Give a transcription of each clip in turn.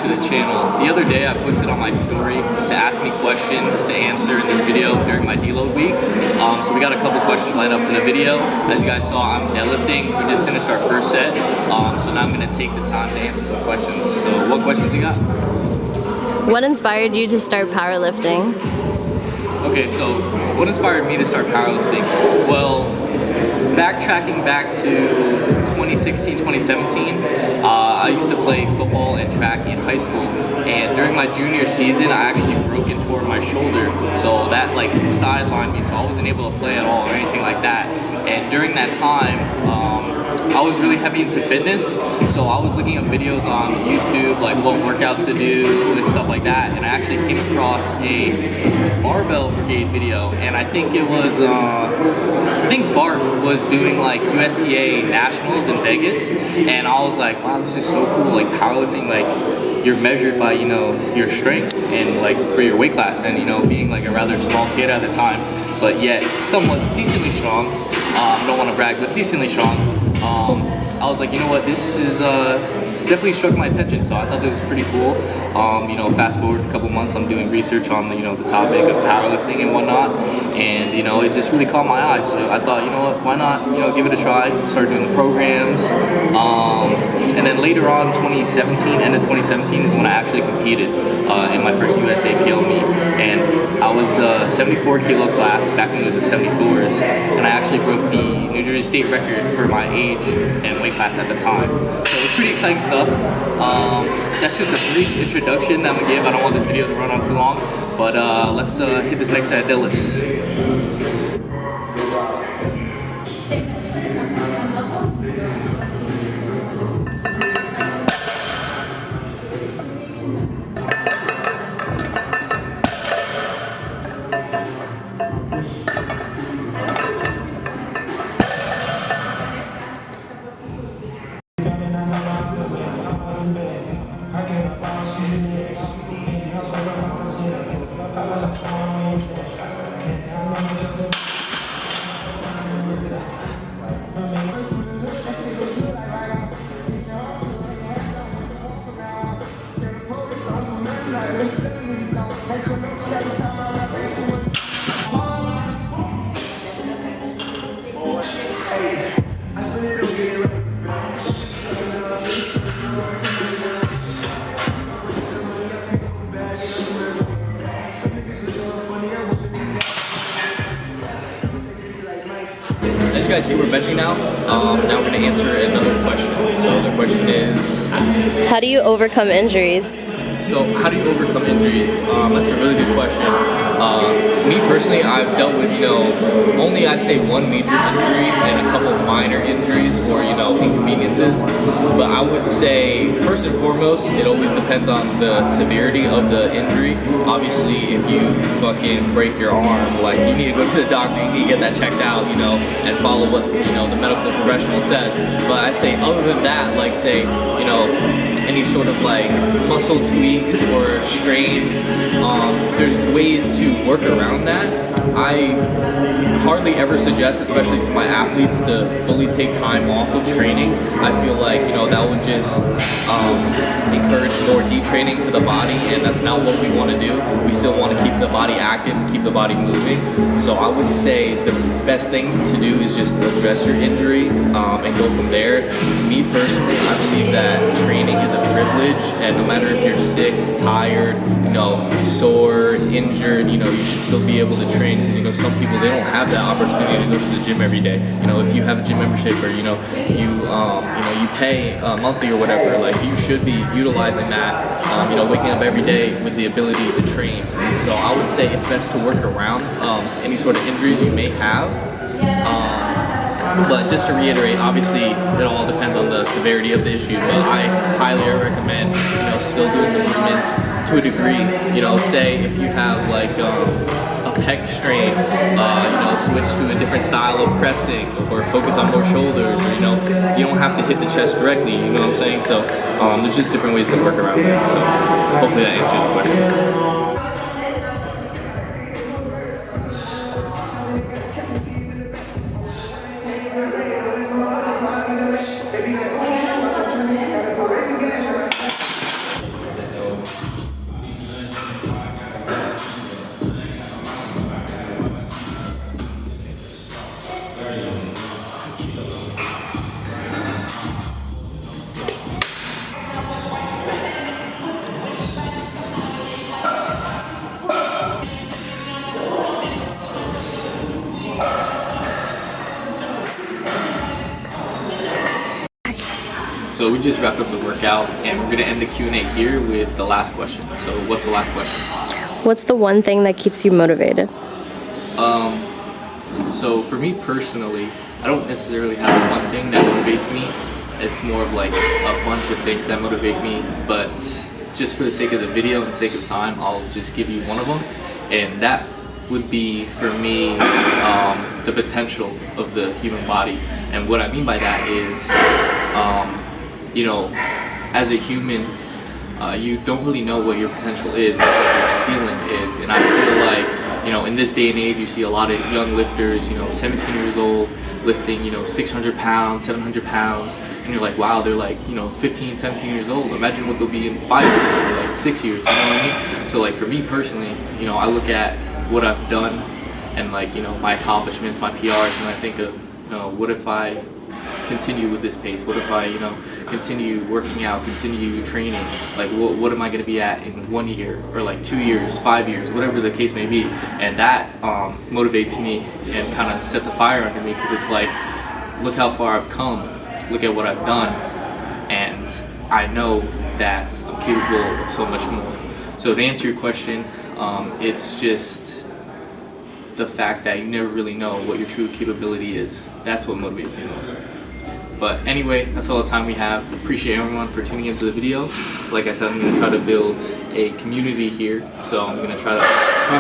to the channel. The other day I posted on my story to ask me questions to answer in this video during my deload week. So we got a couple questions lined up for the video. As you guys saw, I'm deadlifting. We just finished our first set. So now I'm gonna take the time to answer some questions. So what questions you got? What inspired you to start powerlifting? Okay, so what inspired me to start powerlifting? Well, backtracking back to 2016, 2017, I used to play football and track in high school, and during my junior season I actually broke and tore my shoulder, so that like sidelined me, so I wasn't able to play at all or anything like that. And during that time, I was really heavy into fitness, so I was looking at videos on YouTube, like what workouts to do and stuff like that, and I actually came across a barbell brigade video, and I think it was, I think Bart was doing like USPA Nationals in Vegas, and I was like, wow, this is so cool, like powerlifting, like you're measured by, you know, your strength and like for your weight class, and you know, being like a rather small kid at the time, but yet somewhat decently strong, don't want to brag, but decently strong. I was like, you know what, this is definitely struck my attention, so I thought this was pretty cool. You know, fast forward a couple months, I'm doing research on the, you know, the topic of powerlifting and whatnot, and you know, it just really caught my eye. So I thought, you know what, why not, you know, give it a try. Start doing the programs, and then later on, 2017, end of 2017 is when I actually competed in my first USAPL meet, and I was 74 kilo class back when it was the 74s, and I actually broke the New Jersey state record for my age and weight class at the time. So it was pretty exciting stuff. That's just a brief introduction that I'm gonna give. I don't want this video to run on too long, but let's hit this next set of deadlifts. As you guys see, we're benching now. Now we're going to answer another question. So the question is, how do you overcome injuries? So how do you overcome injuries? That's a really good question. Me personally, I've dealt with, you know, only I'd say one major injury and a couple of minor injuries or, you know, inconveniences. But I would say, first and foremost, it always depends on the severity of the injury. Obviously, if you fucking break your arm, like, you need to go to the doctor, you need to get that checked out, you know, and follow what, you know, the medical professional says. But I'd say other than that, like, say, you know, any sort of like muscle tweaks or strains, there's ways to work around that. I hardly ever suggest, especially to my athletes, to fully take time off of training. I feel like, you know, that would just encourage more deep training to the body, and that's not what we want to do. We still want to keep the body active, keep the body moving. So I would say the best thing to do is just address your injury and go from there. Me personally, I believe that training is a privilege, and no matter if you're sick, tired, you know, sore, injured, you know, you should still be able to train. You know, some people, they don't have that opportunity to go to the gym every day. You know, if you have a gym membership, or you know, you pay monthly or whatever, like, you should be utilizing that. You know, waking up every day with the ability to train. So I would say it's best to work around any sort of injuries you may have. But just to reiterate, obviously it all depends on the severity of the issue, but I highly recommend, you know, still doing the movements to a degree. You know, say if you have like a pec strain, you know, switch to a different style of pressing, or focus on more shoulders, or, you know, you don't have to hit the chest directly, you know what I'm saying? So there's just different ways to work around that. So hopefully that answers the question. So we just wrapped up the workout, and we're gonna end the Q&A here with the last question. So what's the last question? What's the one thing that keeps you motivated? So for me personally, I don't necessarily have one thing that motivates me. It's more of like a bunch of things that motivate me, but just for the sake of the video and the sake of time, I'll just give you one of them, and that would be for me the potential of the human body. And what I mean by that is, you know, as a human, you don't really know what your potential is, what your ceiling is, and I feel like, you know, in this day and age, you see a lot of young lifters, you know, 17 years old, lifting, you know, 600 pounds, 700 pounds, and you're like, wow, they're like, you know, 15, 17 years old. Imagine what they'll be in 5 years or like 6 years, you know what I mean? So like for me personally, you know, I look at what I've done and like, you know, my accomplishments, my PRs, and I think of, you know, what if I continue with this pace? What if I, you know, continue working out, continue training? Like, what am I going to be at in 1 year or like 2 years, 5 years, whatever the case may be? And that motivates me and kind of sets a fire under me, because it's like, look how far I've come, look at what I've done, and I know that I'm capable of so much more. So to answer your question, it's just the fact that you never really know what your true capability is. That's what motivates me most. But anyway, that's all the time we have. Appreciate everyone for tuning into the video. Like I said, I'm going to try to build a community here, so I'm going to try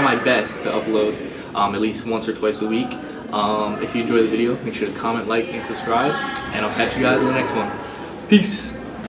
my best to upload at least once or twice a week. If you enjoy the video, make sure to comment, like, and subscribe, and I'll catch you guys in the next one. Peace!